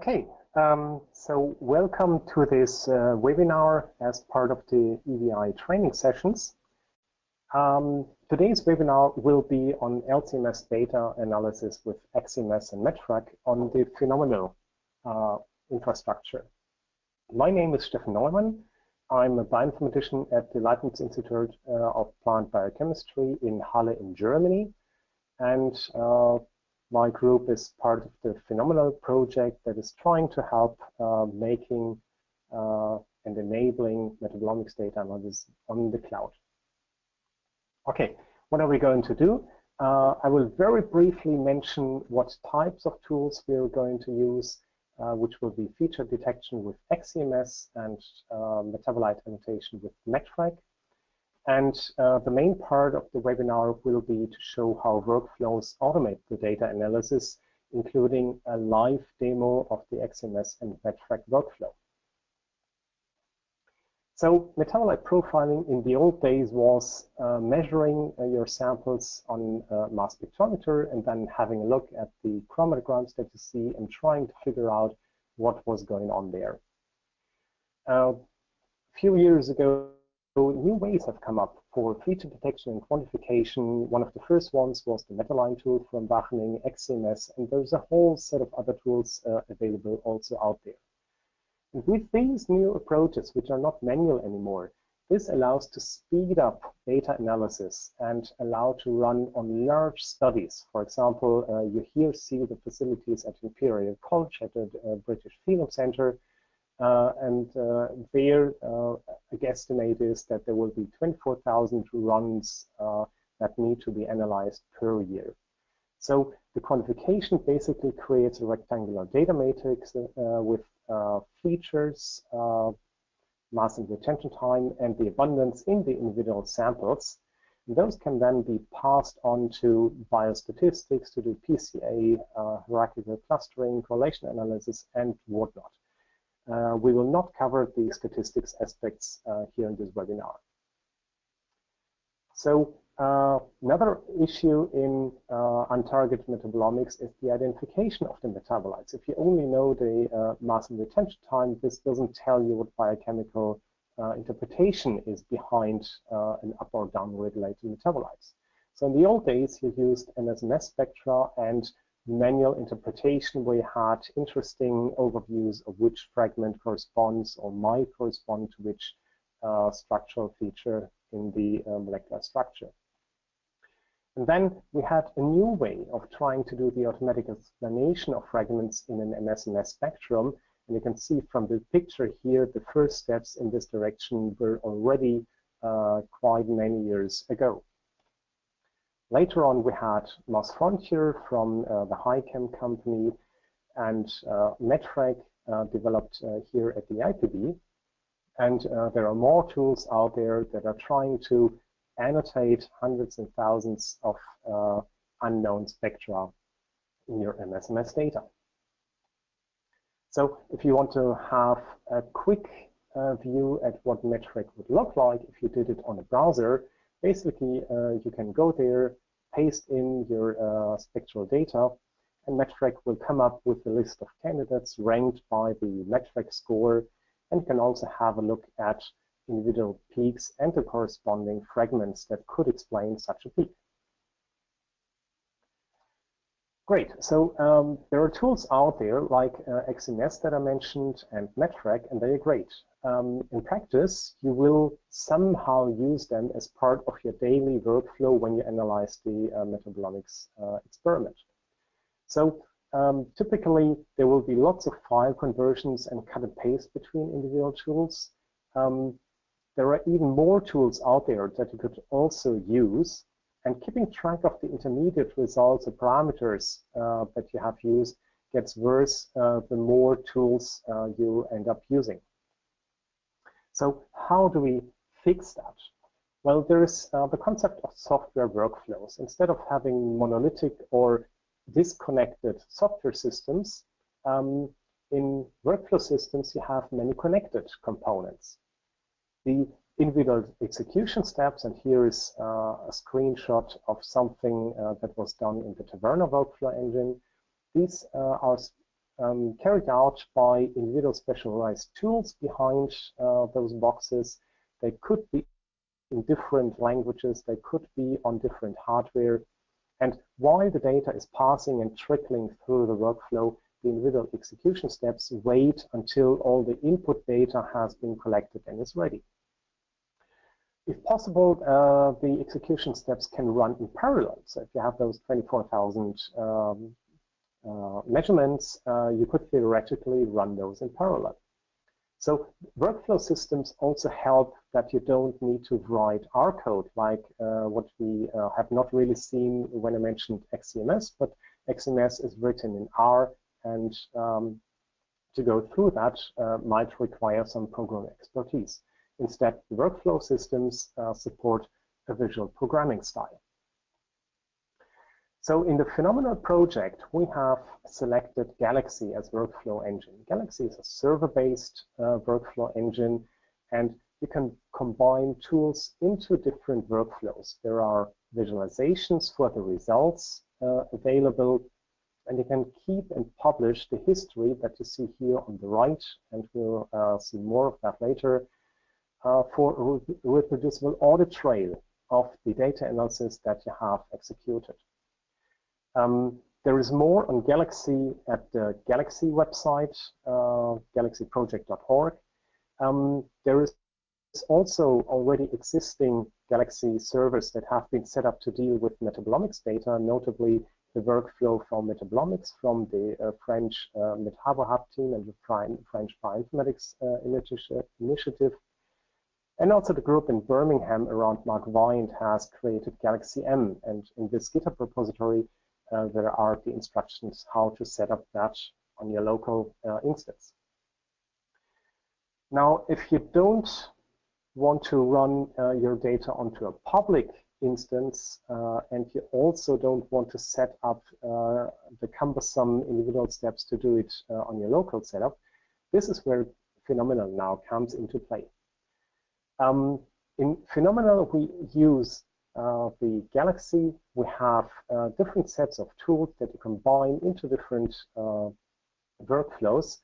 Okay, so welcome to this webinar as part of the EBI training sessions. Today's webinar will be on LCMS data analysis with XCMS and MetFrag on the PhenoMeNal infrastructure. My name is Stefan Neumann. I'm a bioinformatician at the Leibniz Institute of Plant Biochemistry in Halle in Germany. And my group is part of the PhenoMeNal project that is trying to help making and enabling metabolomics data analysis on the cloud. Okay, what are we going to do? I will very briefly mention what types of tools we're going to use, which will be feature detection with XCMS and metabolite annotation with MetFrag. And the main part of the webinar will be to show how workflows automate the data analysis, including a live demo of the XCMS and MetFrag workflow. So metabolite profiling in the old days was measuring your samples on mass spectrometer and then having a look at the chromatograms that you see and trying to figure out what was going on there. A few years ago, new ways have come up for feature detection and quantification. One of the first ones was the Metabolite tool from Wageningen, XCMS, and there's a whole set of other tools available also out there. And with these new approaches, which are not manual anymore, this allows to speed up data analysis and allow to run on large studies. For example, you here see the facilities at Imperial College at the British Phenome Center. There, a guesstimate is that there will be 24,000 runs that need to be analyzed per year. So the quantification basically creates a rectangular data matrix with features, mass and retention time, and the abundance in the individual samples. And those can then be passed on to biostatistics, to do PCA, hierarchical clustering, correlation analysis, and whatnot. We will not cover the statistics aspects here in this webinar. So another issue in untargeted metabolomics is the identification of the metabolites. If you only know the mass and retention time, this doesn't tell you what biochemical interpretation is behind an up or down regulated metabolites. So in the old days, you used MSnbase spectra and manual interpretation, where you had interesting overviews of which fragment corresponds or might correspond to which structural feature in the molecular structure. And then we had a new way of trying to do the automatic explanation of fragments in an MSnbase spectrum. And you can see from the picture here, the first steps in this direction were already quite many years ago. Later on, we had Mass Frontier from the HiChem company, and MetFrag developed here at the IPB. And there are more tools out there that are trying to annotate hundreds and thousands of unknown spectra in your MSnbase data. So if you want to have a quick view at what MetFrag would look like if you did it on a browser, basically, you can go there, paste in your spectral data, and MetFrag will come up with a list of candidates ranked by the MetFrag score, and you can also have a look at individual peaks and the corresponding fragments that could explain such a peak. Great, so there are tools out there like XCMS that I mentioned and MetFrag, and they are great. In practice, you will somehow use them as part of your daily workflow when you analyze the metabolomics experiment. So typically, there will be lots of file conversions and cut and paste between individual tools. There are even more tools out there that you could also use, and keeping track of the intermediate results or parameters that you have used gets worse the more tools you end up using. So how do we fix that? Well, there's the concept of software workflows. Instead of having monolithic or disconnected software systems, in workflow systems, you have many connected components. The individual execution steps, and here is a screenshot of something that was done in the Taverna workflow engine. These are carried out by individual specialized tools behind those boxes. They could be in different languages, they could be on different hardware. And while the data is passing and trickling through the workflow, the individual execution steps wait until all the input data has been collected and is ready. If possible, the execution steps can run in parallel. So if you have those 24,000 measurements, you could theoretically run those in parallel. So workflow systems also help that you don't need to write R code like what we have not really seen when I mentioned XCMS, but XCMS is written in R, and to go through that might require some programming expertise. Instead, the workflow systems support a visual programming style. So in the PhenoMeNal project, we have selected Galaxy as workflow engine. Galaxy is a server-based workflow engine, and you can combine tools into different workflows. There are visualizations for the results available, and you can keep and publish the history that you see here on the right, and we'll see more of that later, for a reproducible audit trail of the data analysis that you have executed. There is more on Galaxy at the Galaxy website, galaxyproject.org. There is also already existing Galaxy servers that have been set up to deal with Metabolomics data, notably the workflow from Metabolomics from the French MetaboHub team and the French Bioinformatics initiative. And also the group in Birmingham around Mark Wind has created Galaxy M, and in this GitHub repository there are the instructions how to set up that on your local instance. Now, if you don't want to run your data onto a public instance, and you also don't want to set up the cumbersome individual steps to do it on your local setup, this is where PhenoMeNal now comes into play. In PhenoMeNal, we use the Galaxy. We have different sets of tools that you combine into different workflows.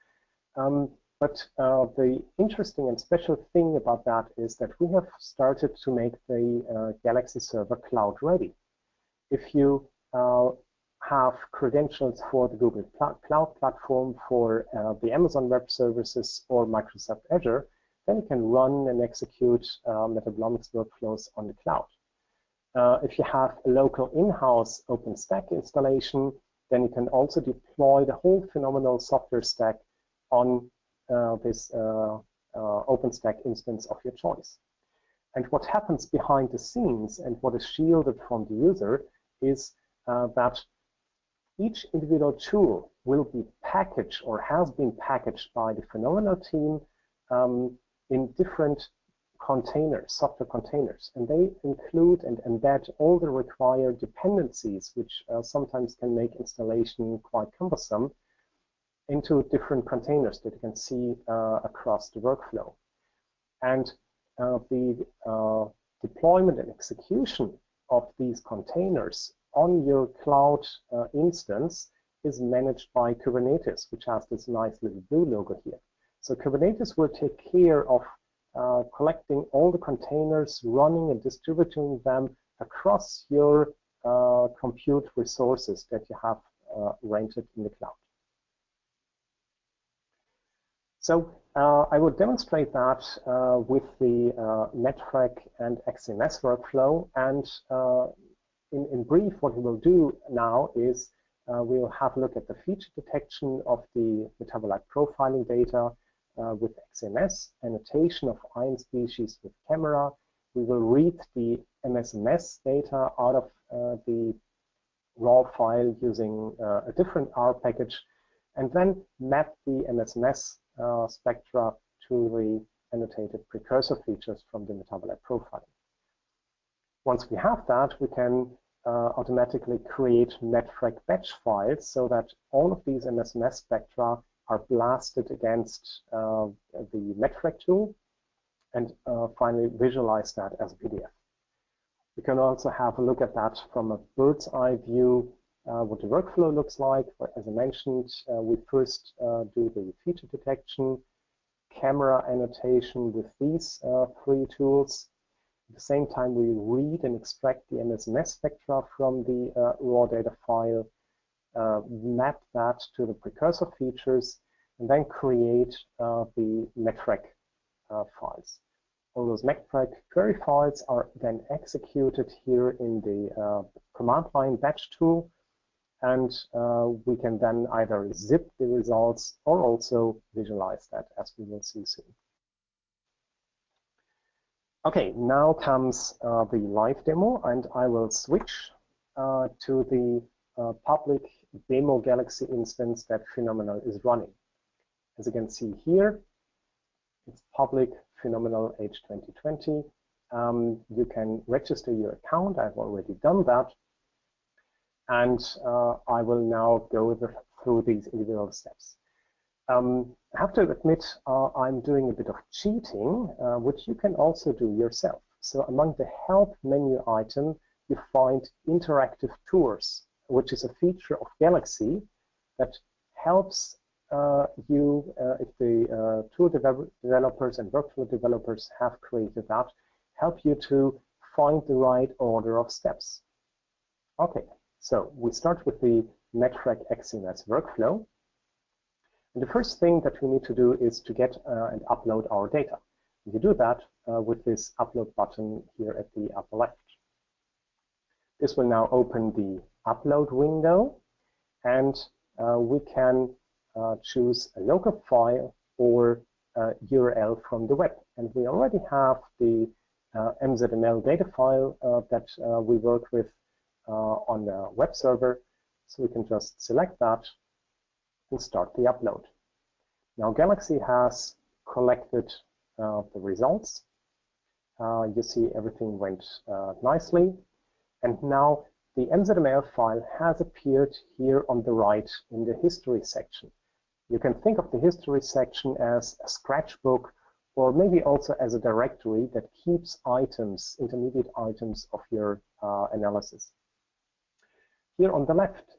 But the interesting and special thing about that is that we have started to make the Galaxy server cloud ready. If you have credentials for the Google Cloud Platform, for the Amazon Web Services, or Microsoft Azure, then you can run and execute Metabolomics workflows on the cloud. If you have a local in-house OpenStack installation, then you can also deploy the whole PhenoMeNal software stack on this OpenStack instance of your choice. And what happens behind the scenes and what is shielded from the user is that each individual tool will be packaged or has been packaged by the PhenoMeNal team in different containers, software containers, and they include and embed all the required dependencies, which sometimes can make installation quite cumbersome, into different containers that you can see across the workflow. And the deployment and execution of these containers on your cloud instance is managed by Kubernetes, which has this nice little blue logo here. So Kubernetes will take care of collecting all the containers, running and distributing them across your compute resources that you have rented in the cloud. So I will demonstrate that with the MetFrag and XCMS workflow. And in brief, what we will do now is we'll have a look at the feature detection of the metabolite profiling data with XCMS, annotation of ion species with CAMERA. We will read the MSnbase data out of the raw file using a different R package, and then map the MSnbase spectra to the annotated precursor features from the metabolite profiling. Once we have that, we can automatically create MetFrag Batch files so that all of these MSnbase spectra are blasted against the MetFrag tool, and finally visualize that as a PDF. We can also have a look at that from a bird's eye view what the workflow looks like. As I mentioned, we first do the feature detection, camera annotation with these three tools. At the same time, we read and extract the MSnbase spectra from the raw data file, map that to the precursor features, and then create the MetFrag files. All those MetFrag query files are then executed here in the command line batch tool, and we can then either zip the results or also visualize that, as we will see soon. Okay, now comes the live demo, and I will switch to the public demo Galaxy instance that PhenoMeNal is running. As you can see here, it's public PhenoMeNal H2020. You can register your account. I've already done that. And I will now go through these individual steps. I have to admit, I'm doing a bit of cheating, which you can also do yourself. So among the help menu item, you find interactive tours, which is a feature of Galaxy that helps you, if the tool developers and workflow developers have created that, help you to find the right order of steps. Okay, so we start with the MetFrag XCMS workflow. And the first thing that we need to do is to get and upload our data. You do that with this upload button here at the upper left. This will now open the upload window, and we can choose a local file or URL from the web. And we already have the mzML data file that we work with on the web server. So we can just select that and start the upload. Now Galaxy has collected the results. You see everything went nicely. And now the mzML file has appeared here on the right in the history section. You can think of the history section as a scratchbook, or maybe also as a directory that keeps items, intermediate items of your analysis. Here on the left,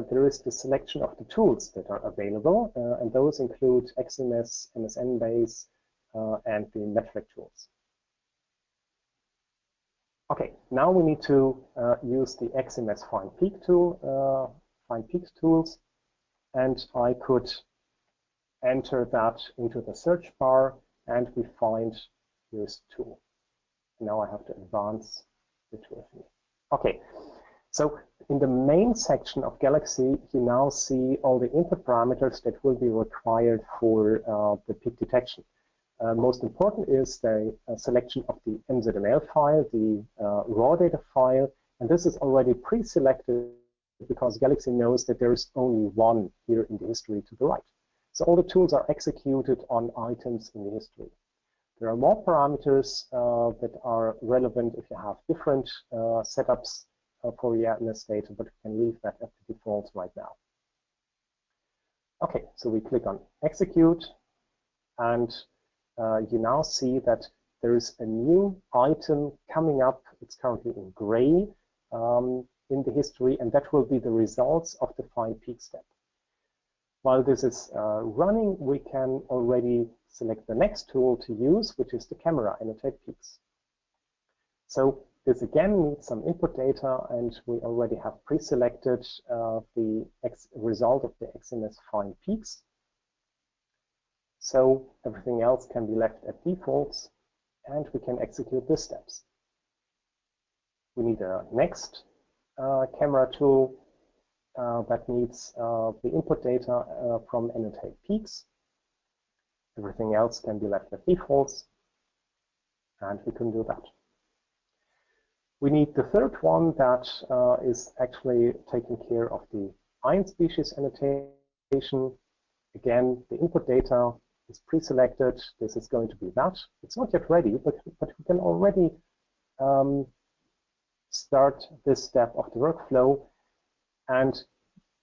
there is the selection of the tools that are available, and those include XCMS, MSnbase, and the MetFrag tools. Okay, now we need to use the XCMS Find Peak tool, Find Peaks tools, and I could enter that into the search bar, and we find this tool. Now I have to advance the tool here. Okay, so in the main section of Galaxy, you now see all the input parameters that will be required for the peak detection. Most important is the selection of the mzML file, the raw data file, and this is already pre-selected because Galaxy knows that there is only one here in the history to the right. So all the tools are executed on items in the history. There are more parameters that are relevant if you have different setups for your MS data, but we can leave that at the default right now. Okay, so we click on execute, and you now see that there is a new item coming up. It's currently in gray in the history, and that will be the results of the Find Peak step. While this is running, we can already select the next tool to use, which is the camera, annotate peaks. So this again needs some input data, and we already have pre-selected the result of the XCMS Find Peaks. So everything else can be left at defaults, and we can execute the steps. We need a next camera tool that needs the input data from annotate peaks. Everything else can be left at defaults, and we can do that. We need the third one that is actually taking care of the ion species annotation. Again, the input data is pre-selected. This is going to be that. It's not yet ready, but we can already start this step of the workflow, and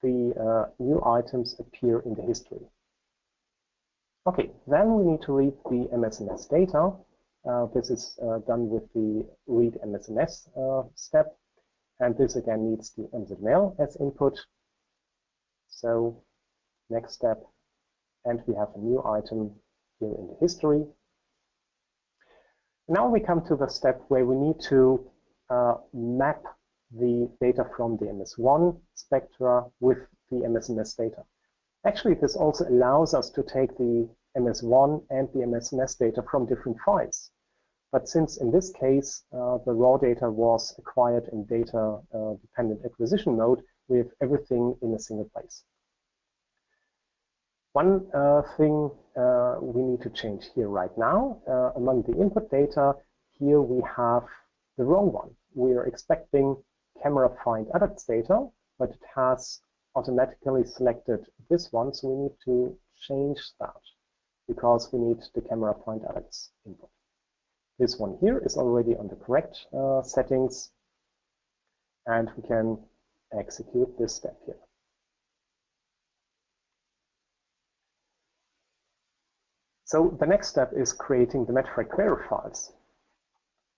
the new items appear in the history. Okay, then we need to read the MSnbase data. This is done with the read MSnbase step, And this again needs the mzML as input. So next step, and we have a new item here in the history. Now we come to the step where we need to map the data from the MS1 spectra with the MSnbase data. Actually, this also allows us to take the MS1 and the MSnbase data from different files. But since in this case, the raw data was acquired in data-dependent acquisition mode, we have everything in a single place. One thing we need to change here right now, among the input data, here we have the wrong one. We are expecting camera find adducts data, but it has automatically selected this one, so we need to change that because we need the camera find adducts input. This one here is already on the correct settings, and we can execute this step here. So the next step is creating the MetFrag query files.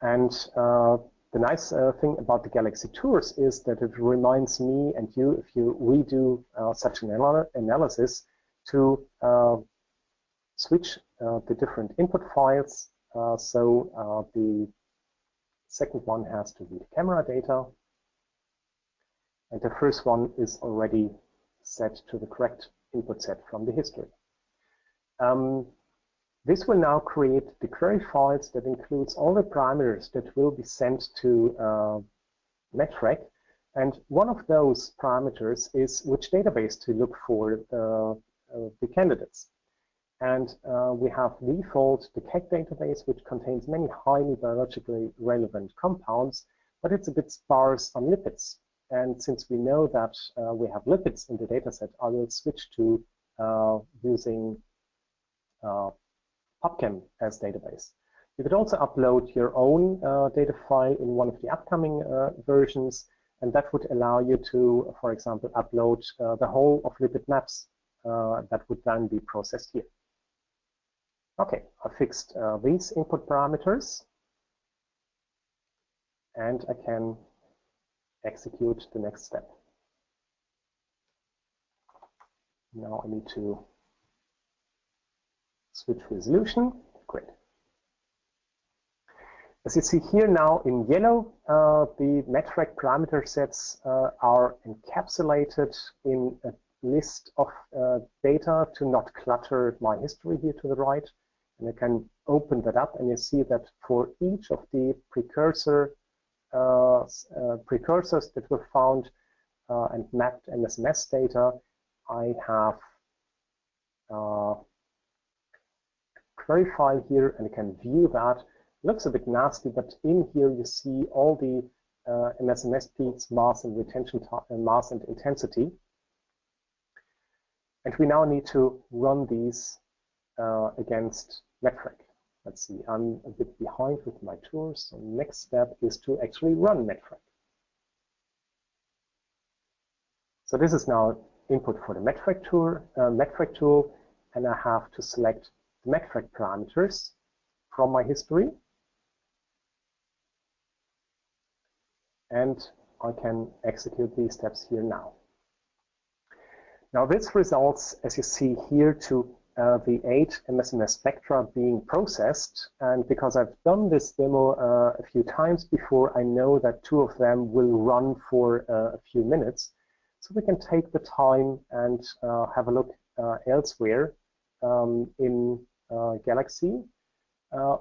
And the nice thing about the Galaxy tours is that it reminds me and you, if you redo such an analysis, to switch the different input files. So the second one has to be the camera data. And the first one is already set to the correct input set from the history. This will now create the query files that includes all the parameters that will be sent to MetFrag. And one of those parameters is which database to look for the candidates. And we have default the CAC database, which contains many highly biologically relevant compounds, but it's a bit sparse on lipids. And since we know that we have lipids in the dataset, I will switch to using PubChem as database. You could also upload your own data file in one of the upcoming versions, and that would allow you to, for example, upload the whole of lipid maps that would then be processed here. Okay, I fixed these input parameters, and I can execute the next step. Now I need to switch resolution. Great. As you see here now in yellow, the MetFrag parameter sets are encapsulated in a list of data to not clutter my history here to the right. And I can open that up, and you see that for each of the precursors that were found and mapped MSnbase data, I have query file here, and I can view that. It looks a bit nasty, but in here you see all the MSnbase peaks, mass and retention time, mass and intensity. And we now need to run these against MetFrag. Let's see, I'm a bit behind with my tours. So next step is to actually run MetFrag. So this is now input for the MetFrag tool, and I have to select the MetFrag parameters from my history. And I can execute these steps here now. Now this results, as you see here, to the 8 MSnbase spectra being processed. And because I've done this demo a few times before, I know that 2 of them will run for a few minutes. So we can take the time and have a look elsewhere in Galaxy.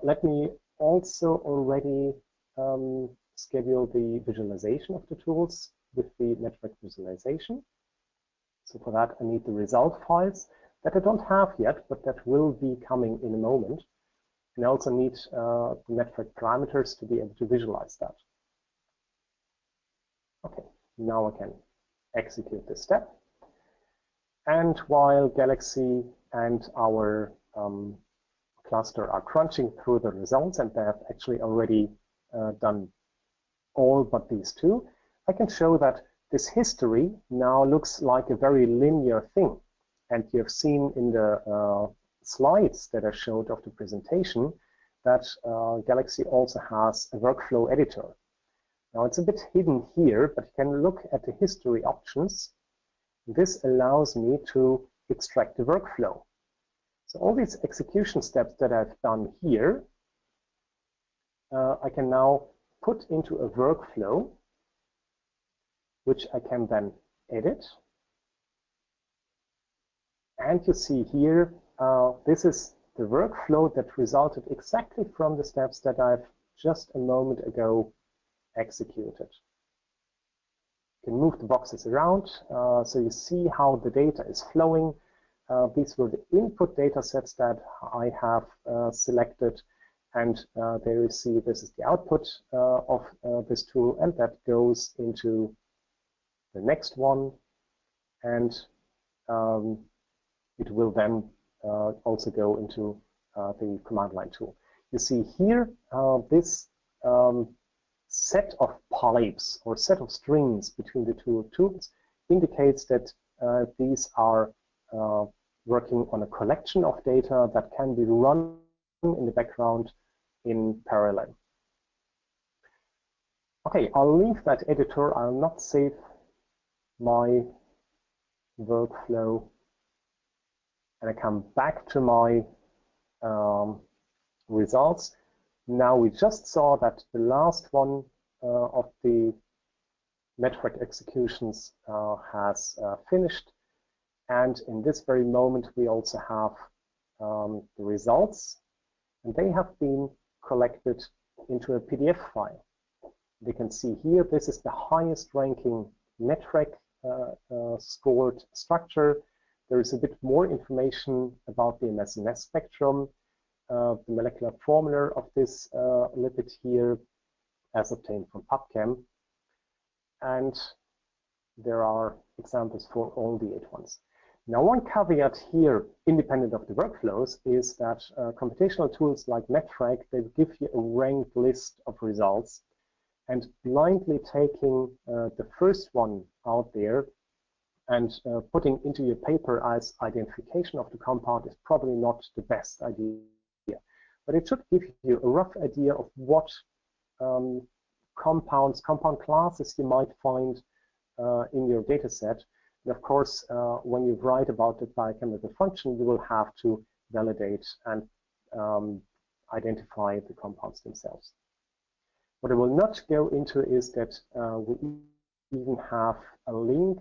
Let me also already schedule the visualization of the tools with the MetFrag visualization. So for that, I need the result files that I don't have yet, but that will be coming in a moment. And I also need the MetFrag parameters to be able to visualize that. Okay, now I can execute this step. And while Galaxy and our cluster are crunching through the results, and they have actually already done all but these 2, I can show that this history now looks like a very linear thing. And you have seen in the slides that I showed of the presentation that Galaxy also has a workflow editor. Now it's a bit hidden here, but you can look at the history options. This allows me to extract the workflow. So all these execution steps that I've done here, I can now put into a workflow, which I can then edit. And you see here, this is the workflow that resulted exactly from the steps that I've just a moment ago executed. You can move the boxes around, so you see how the data is flowing. These were the input data sets that I have selected, and there you see this is the output of this tool, and that goes into the next one, and it will then also go into the command line tool. You see here this set of pipes or set of strings between the two tools indicates that these are working on a collection of data that can be run in the background in parallel. Okay, I'll leave that editor. I'll not save my workflow, and I come back to my results. Now we just saw that the last one of the MetFrag executions has finished, and in this very moment we also have the results, and they have been collected into a PDF file. You can see here this is the highest ranking MetFrag scored structure. There is a bit more information about the MSnbase spectrum, the molecular formula of this lipid here as obtained from PubChem, and there are examples for all the 8 ones. Now one caveat here, independent of the workflows, is that computational tools like MetFrag, they give you a ranked list of results, and blindly taking the first one out there and putting into your paper as identification of the compound is probably not the best idea. But it should give you a rough idea of what compound classes you might find in your data set. And of course, when you write about the biochemical function, you will have to validate and identify the compounds themselves. What I will not go into is that we even have a link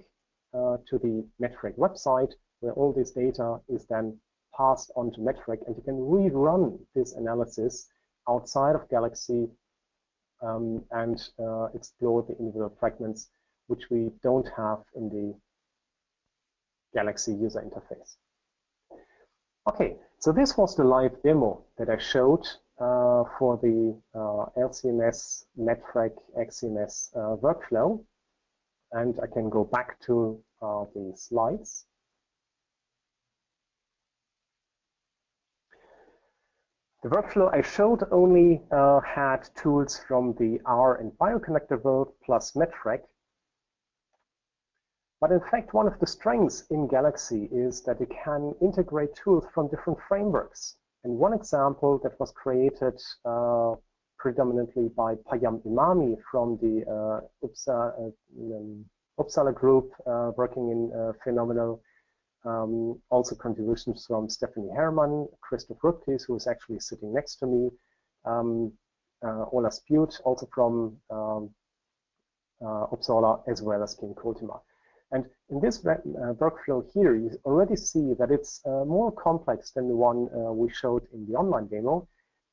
to the MetFrag website, where all this data is then passed on to MetFrag, and you can rerun this analysis outside of Galaxy and explore the individual fragments, which we don't have in the Galaxy user interface. Okay, so this was the live demo that I showed for the LCMS MetFrag XCMS workflow, and I can go back to the slides. The workflow I showed only had tools from the R and Bioconnector world plus MetFrag. But in fact, one of the strengths in Galaxy is that it can integrate tools from different frameworks. And one example that was created predominantly by Payam Imami from the Uppsala group working in PhenoMeNal. Also contributions from Stephanie Herrmann, Christoph Rüttges, who is actually sitting next to me, Ola Spute, also from Uppsala, as well as Kim Kultima. And in this workflow here, you already see that it's more complex than the one we showed in the online demo.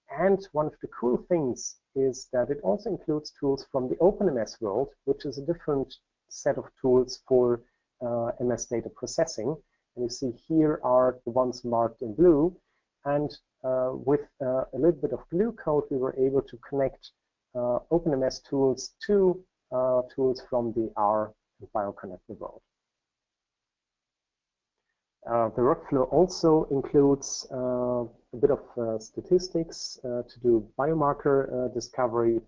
And one of the cool things is that it also includes tools from the OpenMS world, which is a different set of tools for MS data processing. And you see here are the ones marked in blue. And with a little bit of glue code, we were able to connect OpenMS tools to tools from the R and Bioconnector world. The workflow also includes a bit of statistics to do biomarker discovery.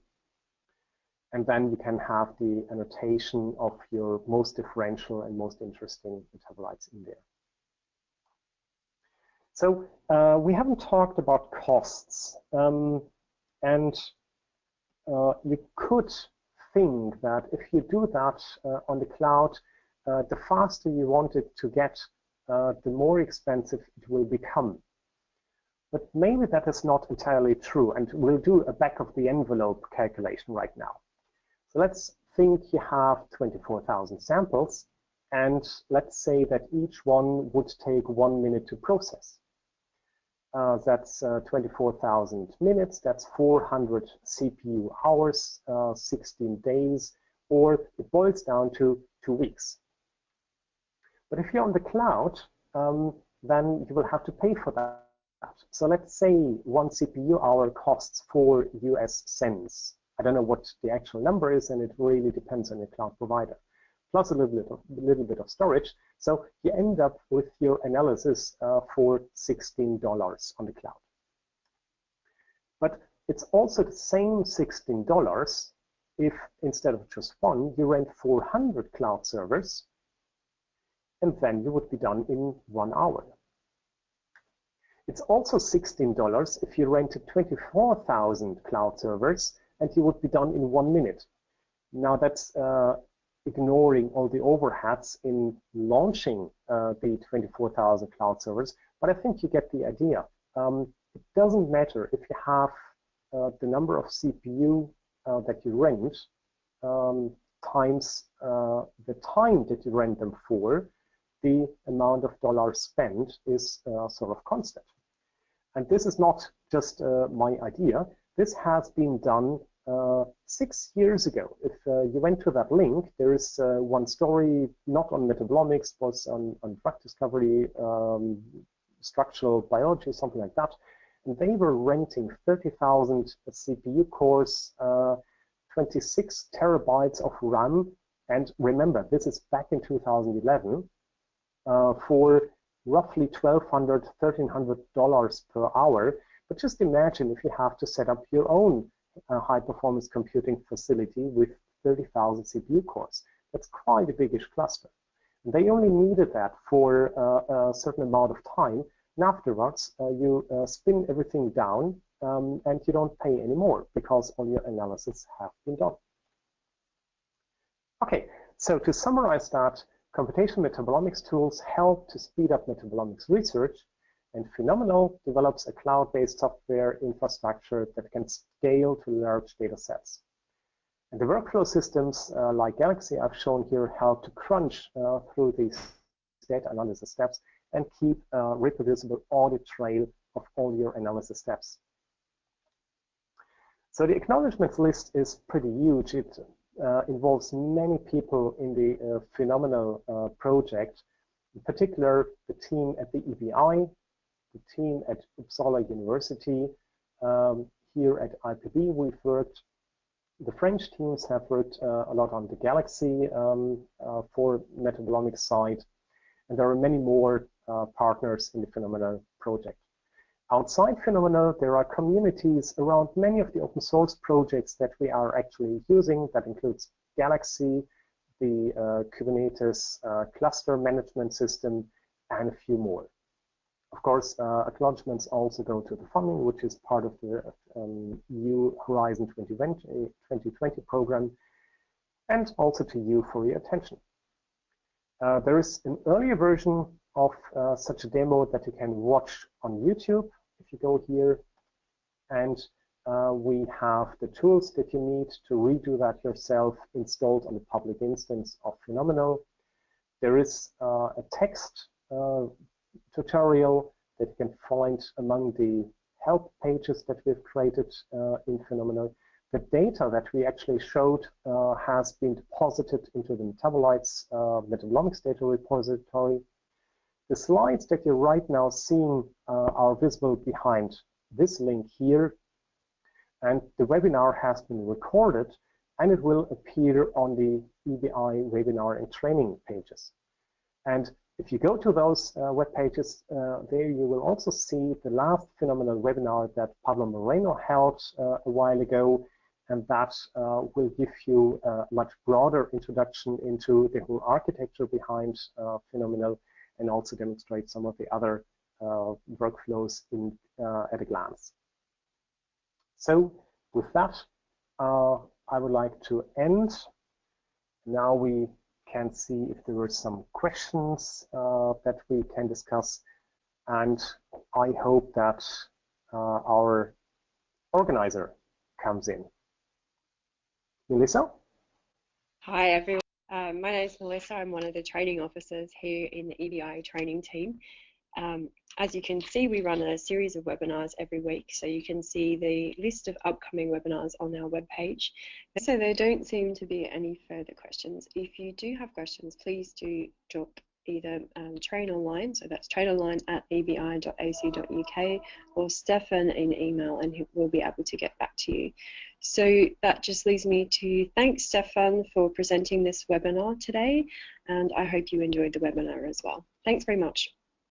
And then you can have the annotation of your most differential and most interesting metabolites in there. So we haven't talked about costs. You could think that if you do that on the cloud, the faster you want it to get, the more expensive it will become. But maybe that is not entirely true, and we'll do a back of the envelope calculation right now. So let's think you have 24,000 samples, and let's say that each one would take 1 minute to process. That's 24,000 minutes, that's 400 CPU hours, 16 days, or it boils down to 2 weeks. But if you're on the cloud, then you will have to pay for that. So let's say 1 CPU hour costs 4 US cents. I don't know what the actual number is, and it really depends on your cloud provider, plus a little bit of storage. So you end up with your analysis for $16 on the cloud. But it's also the same $16 if instead of just one, you rent 400 cloud servers, and then you would be done in 1 hour. It's also $16 if you rented 24,000 cloud servers, and you would be done in 1 minute. Now that's ignoring all the overheads in launching the 24,000 cloud servers, but I think you get the idea. It doesn't matter if you have the number of CPU that you rent times the time that you rent them for, the amount of dollars spent is sort of constant. And this is not just my idea. This has been done 6 years ago. If you went to that link, there is one story, not on Metabolomics, was on drug discovery, structural biology, something like that. And they were renting 30,000 CPU cores, 26 terabytes of RAM. And remember, this is back in 2011 for roughly $1,200, $1,300 per hour. But just imagine if you have to set up your own high-performance computing facility with 30,000 CPU cores. That's quite a biggish cluster. And they only needed that for a certain amount of time. And afterwards, you spin everything down and you don't pay anymore because all your analysis have been done. Okay, so to summarize that, computational metabolomics tools help to speed up metabolomics research, and PhenoMeNal develops a cloud-based software infrastructure that can scale to large data sets. And the workflow systems like Galaxy I've shown here help to crunch through these data analysis steps and keep a reproducible audit trail of all your analysis steps. So the acknowledgements list is pretty huge. It involves many people in the PhenoMeNal project, in particular the team at the EBI, the team at Uppsala University. Here at IPB we've worked, the French teams have worked a lot on the Galaxy for Metabolomics side, and there are many more partners in the PhenoMeNal project. Outside PhenoMeNal, there are communities around many of the open source projects that we are actually using. That includes Galaxy, the Kubernetes cluster management system, and a few more. Of course, acknowledgements also go to the funding, which is part of the EU Horizon 2020 program, and also to you for your attention. There is an earlier version of such a demo that you can watch on YouTube if you go here, and we have the tools that you need to redo that yourself installed on the public instance of PhenoMeNal. There is a text tutorial that you can find among the help pages that we've created in PhenoMeNal. The data that we actually showed has been deposited into the Metabolites Metabolomics data repository. The slides that you're right now seeing are visible behind this link here, and the webinar has been recorded and it will appear on the EBI webinar and training pages. And if you go to those web pages, there you will also see the last PhenoMeNal webinar that Pablo Moreno held a while ago, and that will give you a much broader introduction into the whole architecture behind PhenoMeNal, and also demonstrate some of the other workflows at a glance. So with that, I would like to end. Now we can see if there were some questions that we can discuss. And I hope that our organizer comes in. Melissa? Hi, everyone. My name is Melissa. I'm one of the training officers here in the EBI training team. As you can see, we run a series of webinars every week, so you can see the list of upcoming webinars on our webpage. So there don't seem to be any further questions. If you do have questions, please do drop either Train Online, so that's trainonline@ebi.ac.uk, or Stefan in email, and we'll be able to get back to you. So that just leaves me to thank Stefan for presenting this webinar today, and I hope you enjoyed the webinar as well. Thanks very much.